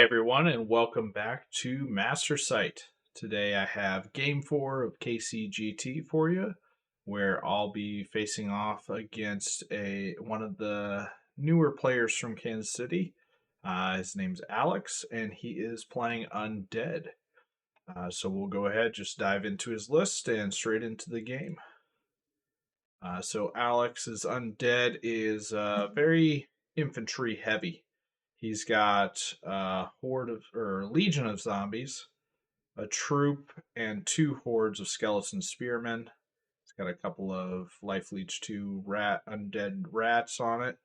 everyone, and welcome back to Master Sight. Today I have Game 4 of KCGT for you, where I'll be facing off against one of the newer players from Kansas City. His name's Alex, and he is playing Undead. So we'll go ahead, just dive into his list and straight into the game. So Alex's Undead is very infantry heavy. He's got a horde of or legion of zombies, a troop, and two hordes of skeleton spearmen. He's got a couple of life leech 2 undead rats on it,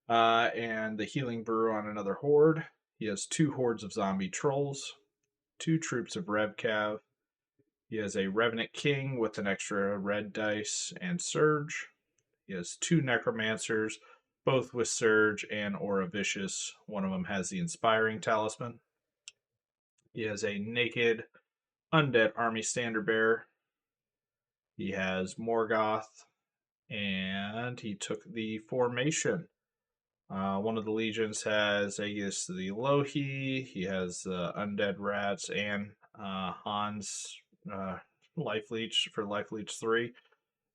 and the healing brew on another horde. He has two hordes of zombie trolls, two troops of Revcav. He has a Revenant King with an extra red dice and Surge. He has two Necromancers, both with Surge and Aura Vicious. One of them has the Inspiring Talisman. He has a Naked Undead Army Standard Bearer. He has Morgoth, and he took the Formation. One of the legions has Aegis the Lohi. He has Undead Rats and Hans Life Leech for Life Leech 3.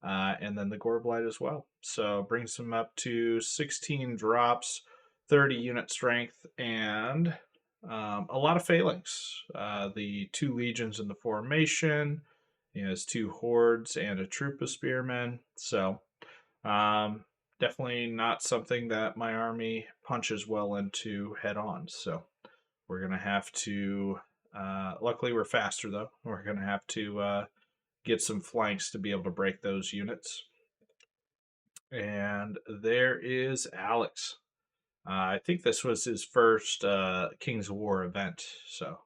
And then the Goreblight as well. So brings him up to 16 drops, 30 unit strength, and a lot of phalanx. The two legions in the formation. He has two hordes and a troop of spearmen. So definitely not something that my army punches well into head on. So we're going to have to, luckily we're faster though. We're going to have to get some flanks to be able to break those units. And there is Alex. I think this was his first Kings of War event. So,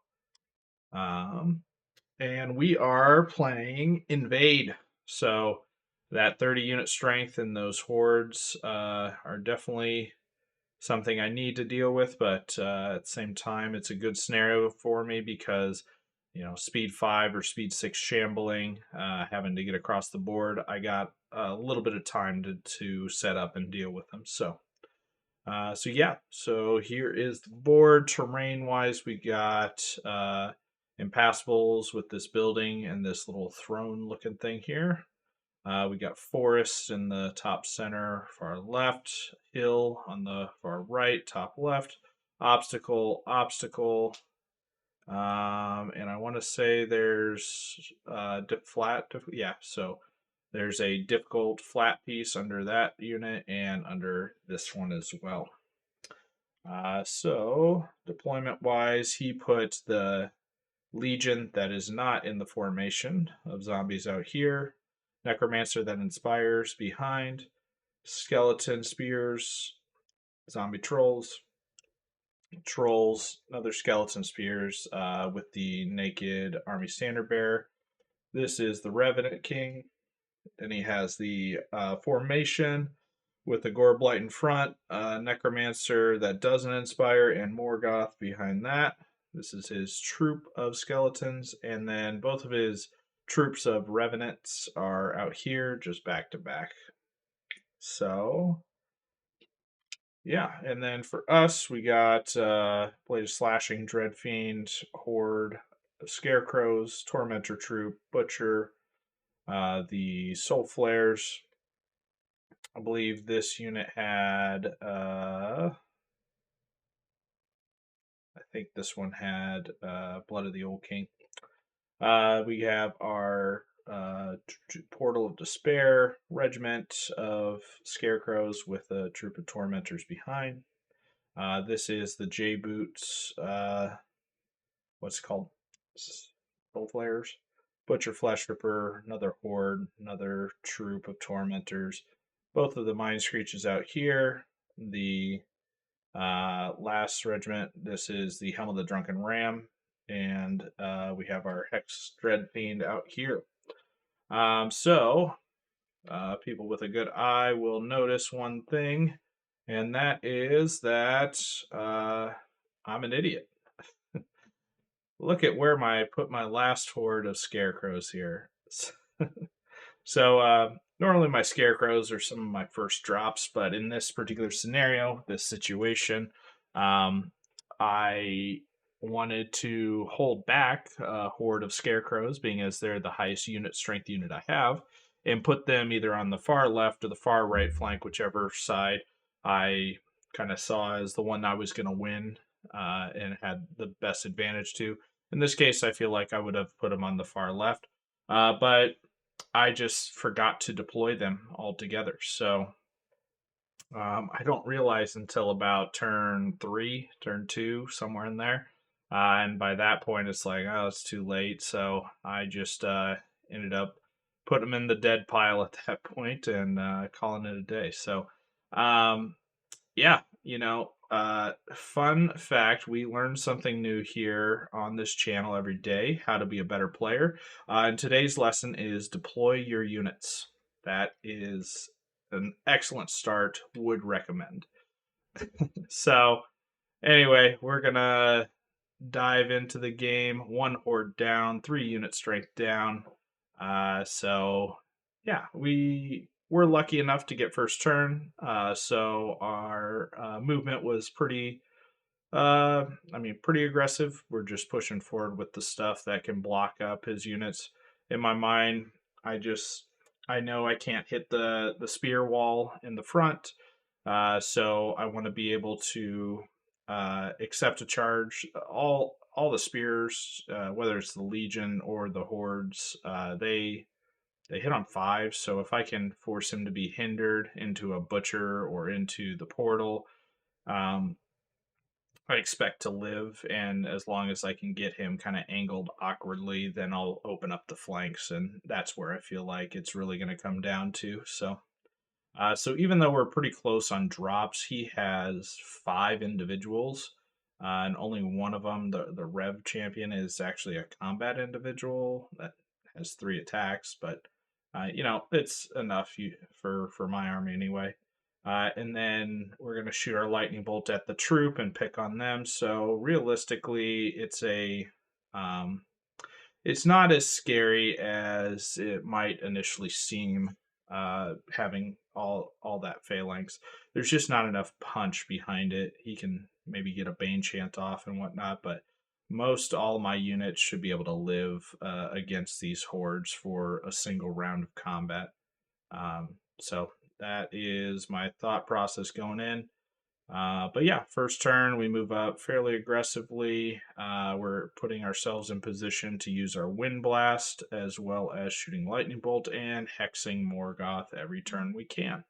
and we are playing Invade. So that 30 unit strength and those hordes are definitely something I need to deal with. But at the same time, it's a good scenario for me because speed 5 or speed 6 shambling, having to get across the board, I got a little bit of time to set up and deal with them. So here is the board. Terrain wise, we got impassables with this building and this little throne looking thing here. We got forests in the top center, far left, hill on the far right, top left, obstacle, and I want to say there's so there's a difficult flat piece under that unit and under this one as well. So deployment wise, he put the legion that is not in the formation of zombies out here, necromancer that inspires behind, skeleton spears, zombie trolls, another skeleton spears with the naked army standard bearer. This is the Revenant King. Then he has the formation with the Goreblight in front, necromancer that doesn't inspire, and Morgoth behind that. This is his troop of skeletons, and then both of his troops of revenants are out here just back to back. So yeah, and then for us, we got Blade of Slashing, Dreadfiend, Horde, Scarecrows, Tormentor Troop, Butcher, the Soul Flares. I believe this unit had, I think this one had Blood of the Old King. We have our Portal of Despair regiment of Scarecrows with a troop of Tormentors behind. This is the J Boots, what's it called? Soul Flares. Butcher Flesh Ripper, another horde, another troop of Tormentors. Both of the Mind Screeches out here. The last regiment, this is the Helm of the Drunken Ram. And we have our Hex Dreadfiend out here. People with a good eye will notice one thing, and that is that I'm an idiot. Look at where I put my last horde of Scarecrows here. So normally my Scarecrows are some of my first drops, but in this particular scenario, this situation, I wanted to hold back a horde of scarecrows, being as they're the highest strength unit I have, and put them either on the far left or the far right flank, whichever side I kind of saw as the one I was going to win and had the best advantage to. In this case, I feel like I would have put them on the far left, but I just forgot to deploy them altogether. So I don't realize until about turn three, turn two, somewhere in there. And by that point, it's like, oh, it's too late. So I just ended up putting them in the dead pile at that point and calling it a day. So, um, yeah, fun fact, we learn something new here on this channel every day, how to be a better player. And today's lesson is deploy your units. That is an excellent start, would recommend. So, anyway, we're gonna dive into the game. One horde down, 3 unit strength down. So yeah, we were lucky enough to get first turn. So our movement was pretty. Pretty aggressive. We're just pushing forward with the stuff that can block up his units. In my mind, I know I can't hit the spear wall in the front. So I want to be able to accept a charge. All the spears, whether it's the Legion or the hordes, they hit on 5. So if I can force him to be hindered into a butcher or into the portal, um, I expect to live. And as long as I can get him kind of angled awkwardly, then I'll open up the flanks, and that's where I feel like it's really going to come down to. So even though we're pretty close on drops, he has 5 individuals, and only one of them, the Rev champion, is actually a combat individual that has 3 attacks. But it's enough for my army anyway. And then we're gonna shoot our lightning bolt at the troop and pick on them. So realistically, um, it's not as scary as it might initially seem, having all that phalanx. There's just not enough punch behind it. He can maybe get a Bane chant off and whatnot, but most all my units should be able to live against these hordes for a single round of combat. So that is my thought process going in. But yeah, first turn, we move up fairly aggressively. We're putting ourselves in position to use our Wind Blast, as well as shooting Lightning Bolt and hexing Morgoth every turn we can.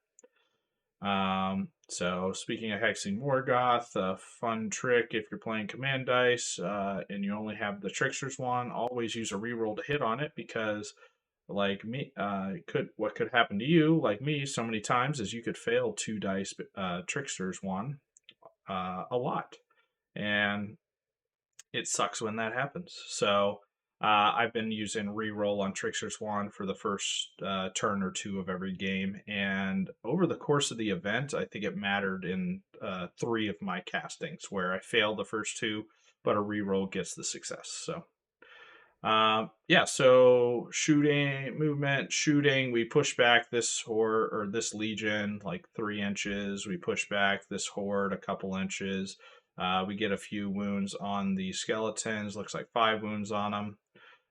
So speaking of hexing Morgoth, a fun trick if you're playing command dice and you only have the Trickster's one, always use a reroll to hit on it, because like me, what could happen to you, like me, so many times is you could fail 2 dice Trickster's one a lot, and it sucks when that happens. So I've been using reroll on Trickster's Wand for the first turn or two of every game, and over the course of the event, I think it mattered in 3 of my castings where I failed the first 2, but a reroll gets the success. So yeah, so shooting, movement, shooting. We push back this horde or this legion like 3 inches. We push back this horde a couple inches. We get a few wounds on the skeletons. Looks like 5 wounds on them.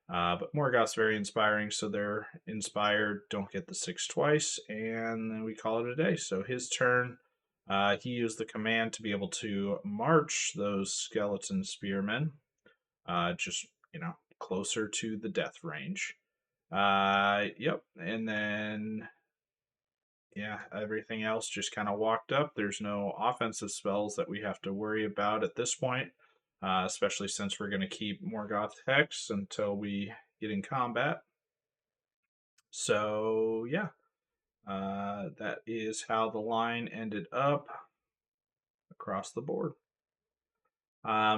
But Morgoth's very inspiring, so they're inspired. Don't get the 6 twice, and then we call it a day. So his turn. He used the command to be able to march those skeleton spearmen. Just closer to the death range. Yep. And then, yeah, everything else just kind of walked up. There's no offensive spells that we have to worry about at this point, especially since we're going to keep Morgoth Hex until we get in combat. So, yeah, that is how the line ended up across the board.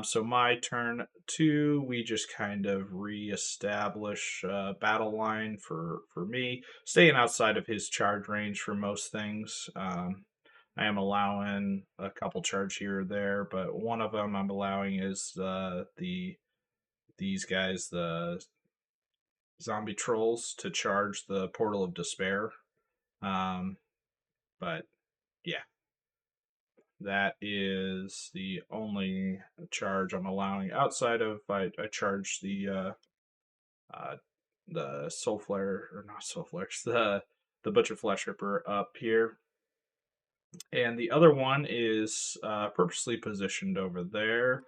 So my turn 2, we just kind of reestablish battle line for me, staying outside of his charge range for most things. I am allowing a couple charge here or there, but one of them I'm allowing is these guys, the zombie trolls, to charge the Portal of Despair. But yeah, That is the only charge I'm allowing outside of I charge uh, the soul flare, or not soul flares, the butcher flesh ripper up here, and the other one is purposely positioned over there.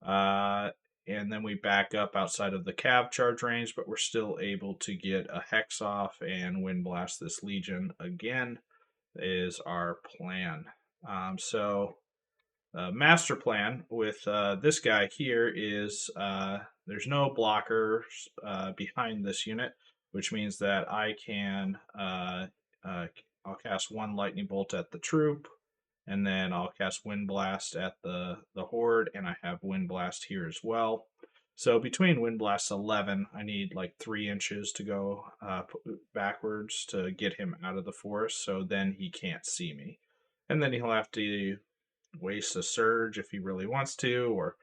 Uh, and then we back up outside of the cav charge range, but we're still able to get a hex off and wind blast this legion again. Is our plan. So master plan with this guy here is there's no blockers behind this unit, which means that I can uh, I'll cast one lightning bolt at the troop, and then I'll cast wind blast at the horde, and I have wind blast here as well. So between wind blast 11, I need like 3 inches to go backwards to get him out of the forest, so then he can't see me, and then he'll have to waste a surge if he really wants to, or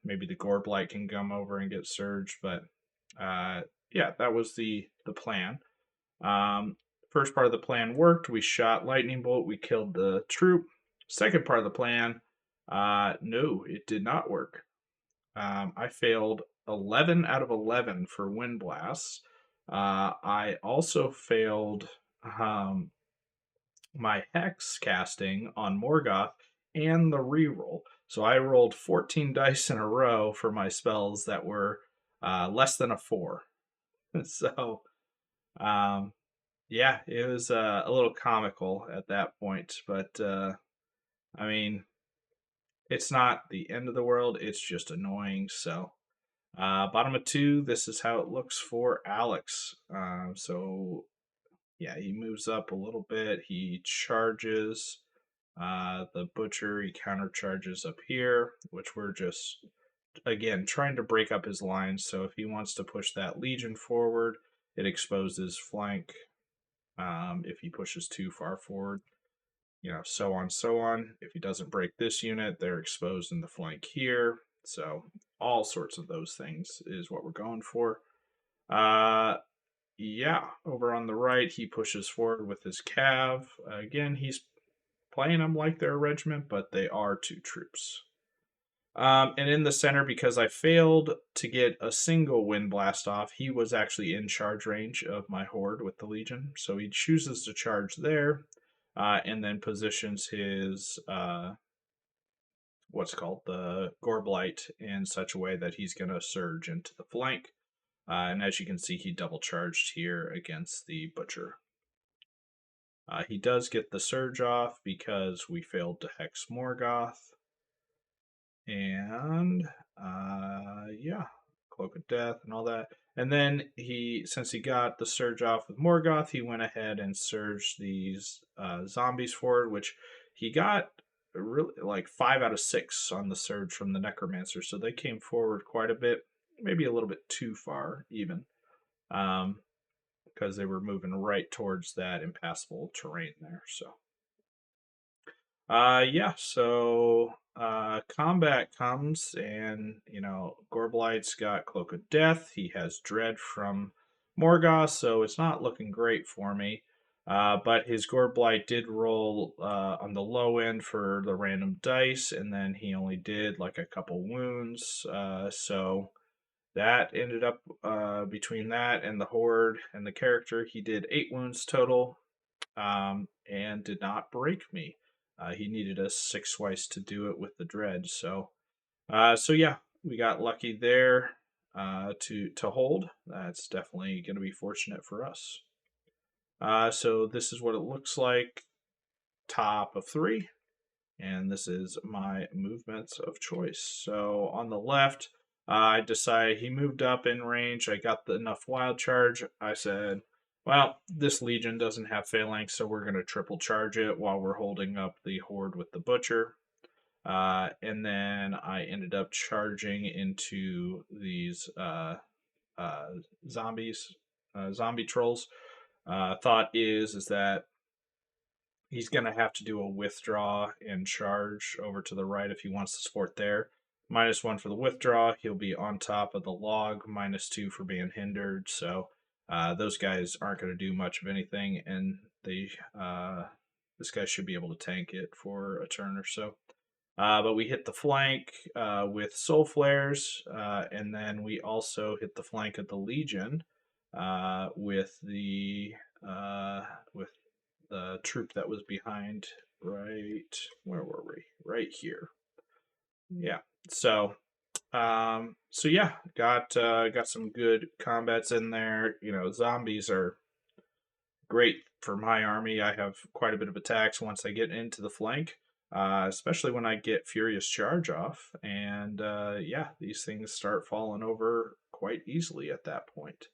maybe the Gorblight can come over and get surge. But yeah, that was the plan. First part of the plan worked. We shot lightning bolt. We killed the troop. Second part of the plan, no, it did not work. I failed 11 out of 11 for wind blasts. I also failed my hex casting on Morgoth and the reroll. So I rolled 14 dice in a row for my spells that were less than a 4. So, um, yeah, it was a little comical at that point. But, I mean, it's not the end of the world. It's just annoying. So, bottom of 2, this is how it looks for Alex. So, yeah, he moves up a little bit. He charges. The butcher, he countercharges up here, which we're just, again, trying to break up his lines. So if he wants to push that legion forward, it exposes flank. If he pushes too far forward, so on, so on. If he doesn't break this unit, they're exposed in the flank here. So all sorts of those things is what we're going for. Yeah, over on the right, he pushes forward with his cav. Again, he's playing them like they're a regiment, but they are 2 troops. And in the center, because I failed to get a single wind blast off, he was actually in charge range of my horde with the Legion. So he chooses to charge there, and then positions his what's called the Gorblight in such a way that he's going to surge into the flank. And as you can see, he double charged here against the Butcher. He does get the surge off because we failed to hex Morgoth. And yeah, Cloak of Death and all that. And then since he got the surge off with Morgoth, he went ahead and surged these zombies forward, which he got really like 5 out of 6 on the surge from the Necromancer. So they came forward quite a bit, maybe a little bit too far even, because they were moving right towards that impassable terrain there. So yeah, so combat comes, and Gorblight's got Cloak of Death. He has Dread from Morgoth, so it's not looking great for me. But his Gorblight did roll on the low end for the random dice, and then he only did like a couple wounds. So that ended up between that and the Horde and the character, he did 8 wounds total, and did not break me. He needed a 6 swice to do it with the Dread. So yeah, we got lucky there to hold. That's definitely going to be fortunate for us. So this is what it looks like, top of 3, and this is my movements of choice. So on the left, I decided he moved up in range. I got enough wild charge. I said, well, this Legion doesn't have phalanx, so we're going to triple charge it while we're holding up the Horde with the Butcher. And then I ended up charging into these zombies, zombie trolls. Thought is that he's going to have to do a withdraw and charge over to the right if he wants to support there. -1 for the withdraw. He'll be on top of the log. -2 for being hindered. So those guys aren't going to do much of anything. And this guy should be able to tank it for a turn or so. But we hit the flank with Soul Flares, and then we also hit the flank of the Legion with the with the troop that was behind. Right, where were we? Right here. Yeah. So yeah, got some good combats in there. You know, zombies are great for my army. I have quite a bit of attacks once I get into the flank, especially when I get Furious Charge off. And yeah, these things start falling over quite easily at that point.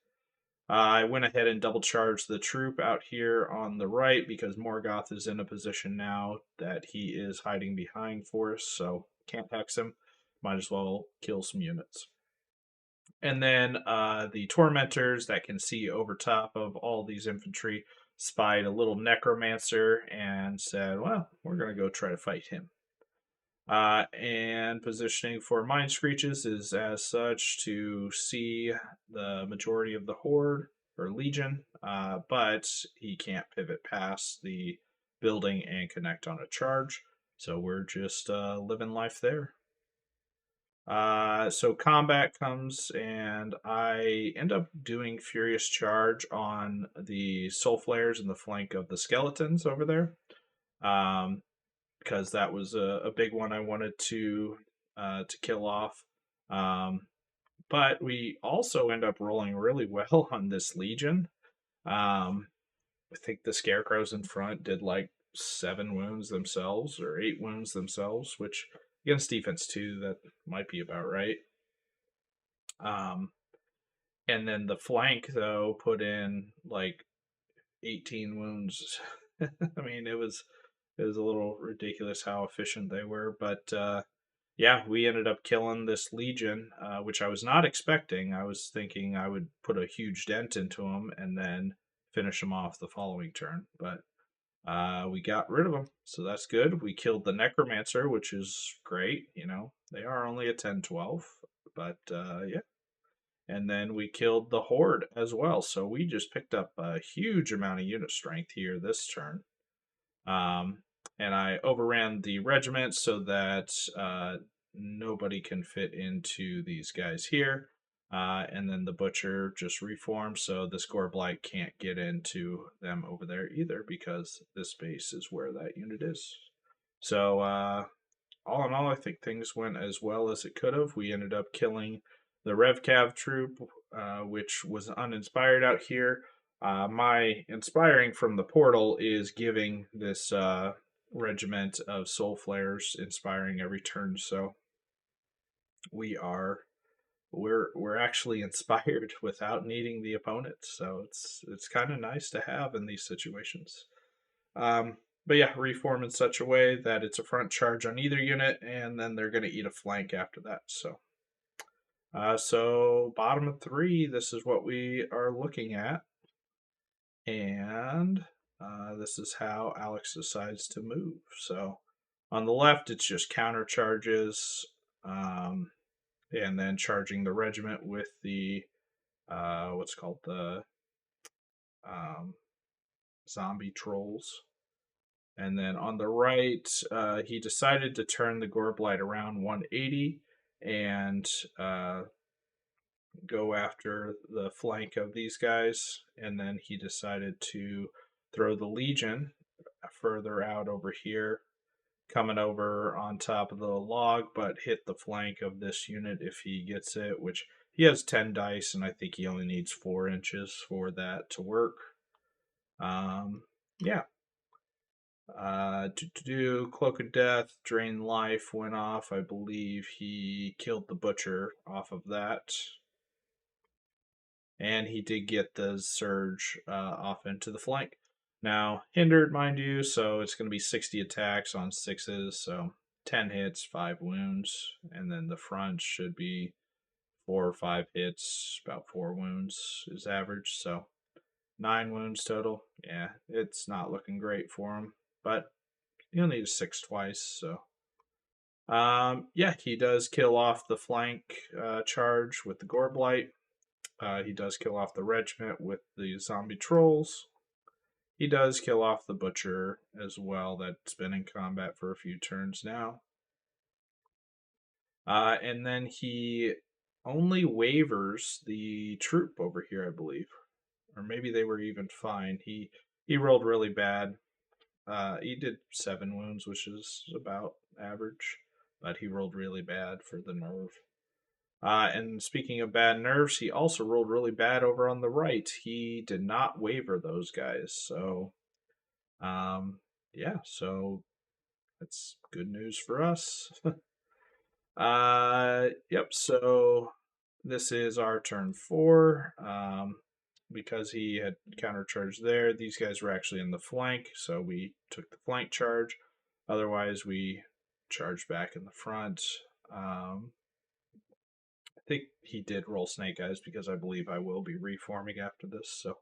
I went ahead and double charged the troop out here on the right because Morgoth is in a position now that he is hiding behind for us, so can't hex him. Might as well kill some units. And then the tormentors that can see over top of all these infantry spied a little necromancer and said, well, we're going to go try to fight him. And positioning for Mind Screeches is as such to see the majority of the Horde or Legion, but he can't pivot past the building and connect on a charge. So we're just living life there. So combat comes, and I end up doing Furious Charge on the Soul Flares in the flank of the skeletons over there, because that was a big one I wanted to kill off. But we also end up rolling really well on this Legion. I think the Scarecrows in front did like 7 wounds themselves or 8 wounds themselves, which against defense 2, that might be about right. And then the flank though put in like 18 wounds. I mean, it was a little ridiculous how efficient they were, but yeah, we ended up killing this Legion, which I was not expecting. I was thinking I would put a huge dent into him and then finish him off the following turn, but we got rid of him, so that's good. We killed the Necromancer, which is great. You know, they are only a 10-12, but yeah. And then we killed the Horde as well, so we just picked up a huge amount of unit strength here this turn. And I overran the regiment so that nobody can fit into these guys here. And then the Butcher just reformed, so this Goreblight can't get into them over there either because this base is where that unit is. So all in all, I think things went as well as it could have. We ended up killing the RevCav troop, which was uninspired out here. My inspiring from the portal is giving this regiment of Soul Flares inspiring every turn, so we're actually inspired without needing the opponent. So it's kind of nice to have in these situations. But yeah, reform in such a way that it's a front charge on either unit, and then they're going to eat a flank after that. So bottom of 3, this is what we are looking at, and this is how Alex decides to move. So on the left, it's just counter charges, and then charging the regiment with the what's called the um, zombie trolls. And then on the right, he decided to turn the Goreblight around 180 and go after the flank of these guys. And then he decided to throw the Legion further out over here, coming over on top of the log, but hit the flank of this unit if he gets it, which he has 10 dice, and I think he only needs 4 inches for that to work. Yeah. Cloak of Death, Drain Life went off. I believe he killed the Butcher off of that. And he did get the Surge off into the flank. Now, hindered, mind you, so it's going to be 60 attacks on 6s, so 10 hits, 5 wounds. And then the front should be 4 or 5 hits, about 4 wounds is average, so 9 wounds total. Yeah, it's not looking great for him, but he'll need a 6 twice, so. Yeah, he does kill off the flank charge with the Goreblight. He does kill off the regiment with the zombie trolls. he does kill off the butcher as well. That's been in combat for a few turns now. And then he only wavers the troop over here, I believe, or maybe they were even fine. He rolled really bad. He did 7 wounds, which is about average, but he rolled really bad for the nerve. And speaking of bad nerves, he also rolled really bad over on the right. He did not waver those guys, so yeah, so that's good news for us. Yep. So this is our turn 4. Because he had countercharged there, these guys were actually in the flank, so we took the flank charge. Otherwise, we charged back in the front. I think he did roll snake eyes because I believe I will be reforming after this. So,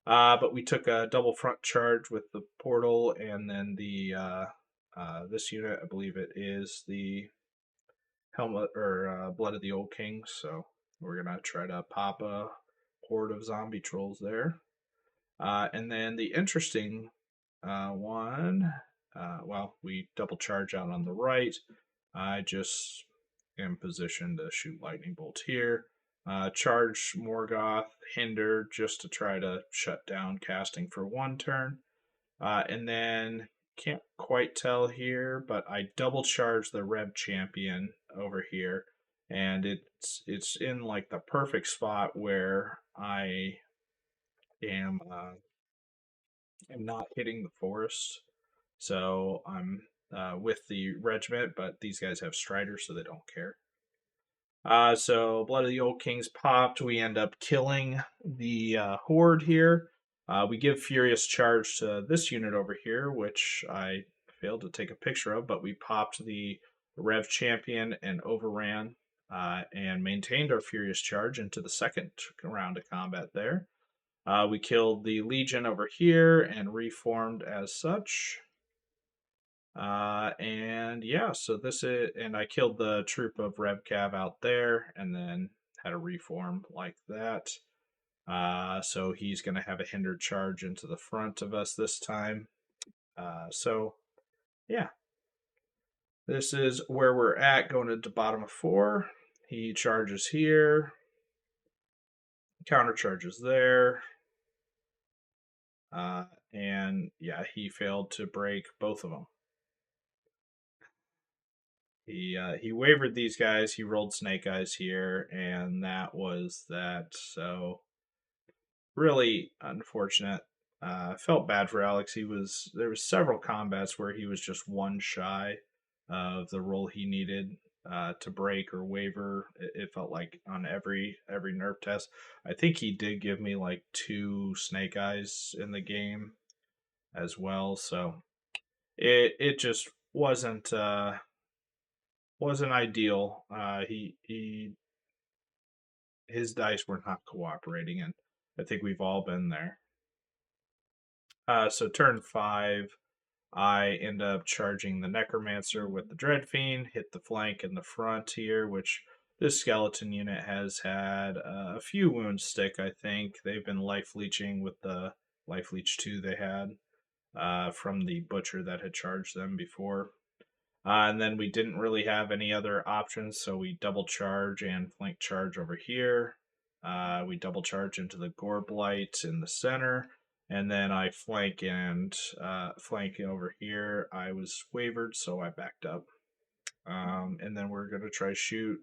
but we took a double front charge with the portal, and then the this unit, I believe it is the helmet or blood of the old king. So we're gonna try to pop a horde of zombie trolls there. And then the interesting one, well, we double charge out on the right. I just am positioned to shoot lightning bolts here. Charge Morgoth, hinder just to try to shut down casting for 1 turn. And then can't quite tell here, but I double charge the Rev Champion over here, and it's in like the perfect spot where I am not hitting the forest. So I'm with the regiment, but these guys have striders, so they don't care. So Blood of the Old Kings popped. We end up killing the horde here. We give Furious Charge to this unit over here, which I failed to take a picture of, but we popped the Rev Champion and overran and maintained our Furious Charge into the second round of combat there. We killed the Legion over here and reformed as such. And yeah, so this is, and I killed the troop of Revcav out there and then had a reform like that. So he's going to have a hindered charge into the front of us this time. So yeah, this is where we're at going into bottom of 4. He charges here, counter charges there. And yeah, he failed to break both of them. He wavered these guys. He rolled snake eyes here, and that was that. So really unfortunate. I felt bad for Alex. There was several combats where he was just 1 shy of the roll he needed to break or waver. It felt like on every nerf test. I think he did give me like 2 snake eyes in the game as well. So it just wasn't ideal. His dice were not cooperating, and I think we've all been there. So turn 5, I end up charging the Necromancer with the Dreadfiend, hit the flank in the front here, which this skeleton unit has had a few wounds stick, I think. They've been life leeching with the life leech 2 they had from the butcher that had charged them before. And then we didn't really have any other options, so we double charge and flank charge over here. We double charge into the Gore Blight in the center, and then I flank and flank over here. I was wavered, so I backed up. And then we're going to try shoot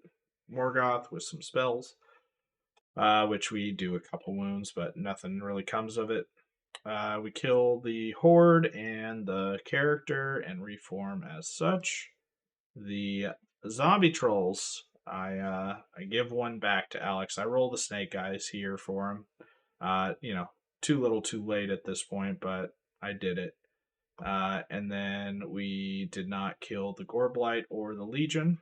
Morgoth with some spells, which we do a couple wounds, but nothing really comes of it. We kill the horde and the character and reform as such. The zombie trolls, I give one back to Alex. I roll the snake eyes here for him. Too little, too late at this point, but I did it. And then we did not kill the Goreblight or the Legion.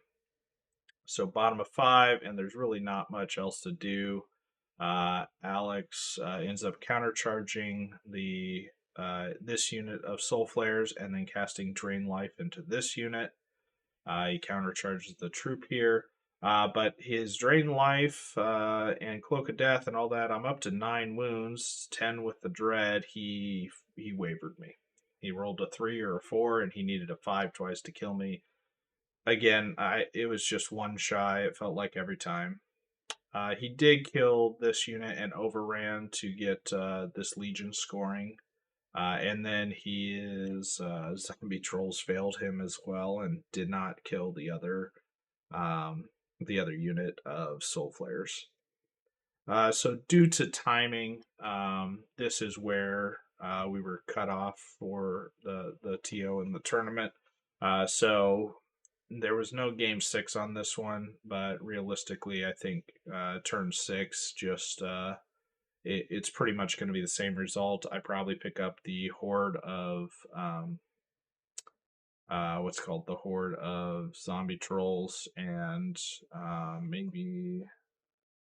So bottom of 5, and there's really not much else to do. Alex ends up countercharging the this unit of Soul Flares and then casting Drain Life into this unit. He countercharges the troop here. But his Drain Life and Cloak of Death and all that, I'm up to 9 wounds, 10 with the Dread. He wavered me. He rolled a 3 or a 4, and he needed a 5 twice to kill me. Again, it was just one shy. It felt like every time. He did kill this unit and overran to get this Legion scoring. And then his zombie trolls failed him as well and did not kill um, the other unit of soul flares. So due to timing, this is where we were cut off for the TO in the tournament. So there was no game 6 on this one, but realistically, I think turn 6 just it's pretty much going to be the same result. I probably pick up the horde of what's called the horde of zombie trolls, and maybe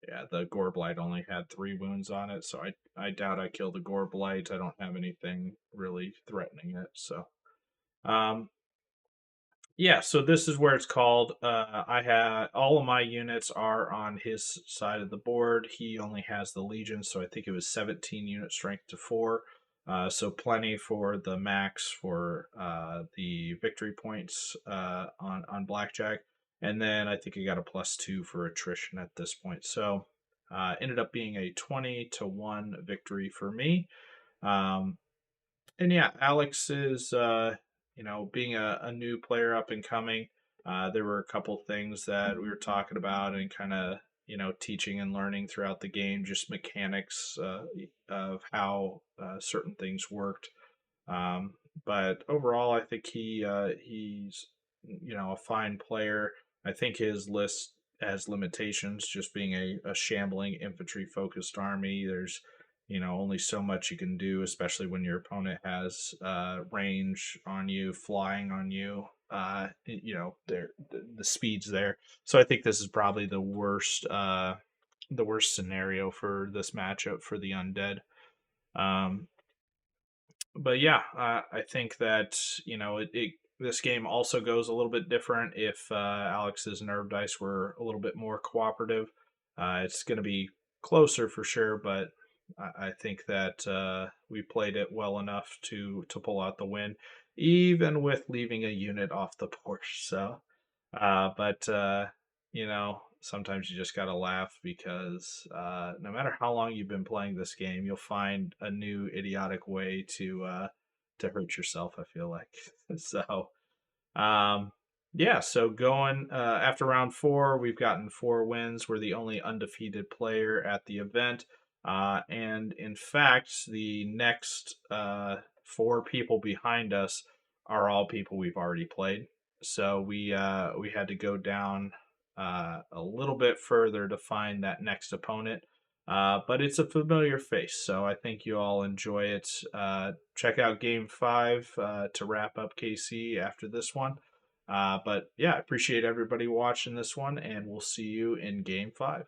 yeah, the gore blight only had 3 wounds on it, so I doubt I kill the gore blight. I don't have anything really threatening it, so um, yeah, so this is where it's called. I have all of my units are on his side of the board. He only has the Legion, so I think it was 17 unit strength to 4. So plenty for the max for the victory points on blackjack, and then I think he got a +2 for attrition at this point. So ended up being a 20-1 victory for me. Um, and yeah, Alex is, being a new player up and coming. There were a couple things that we were talking about and kind of, teaching and learning throughout the game, just mechanics of how certain things worked. Um, but overall, I think he's a fine player. I think his list has limitations, just being a shambling infantry focused army. There's only so much you can do, especially when your opponent has range on you, flying on you. The speeds there. So I think this is probably the worst scenario for this matchup for the undead. Um, but yeah, I think that this game also goes a little bit different if Alex's nerve dice were a little bit more cooperative. It's going to be closer for sure, but I think that we played it well enough to pull out the win, even with leaving a unit off the board. So but sometimes you just gotta laugh because no matter how long you've been playing this game, you'll find a new idiotic way to hurt yourself. I feel like so. Um, yeah, so going after round 4, we've gotten 4 wins. We're the only undefeated player at the event, and in fact, the next 4 people behind us are all people we've already played. So we had to go down a little bit further to find that next opponent. But it's a familiar face, so I think you all enjoy it. Check out Game 5 to wrap up KC after this one. But yeah, I appreciate everybody watching this one, and we'll see you in Game 5.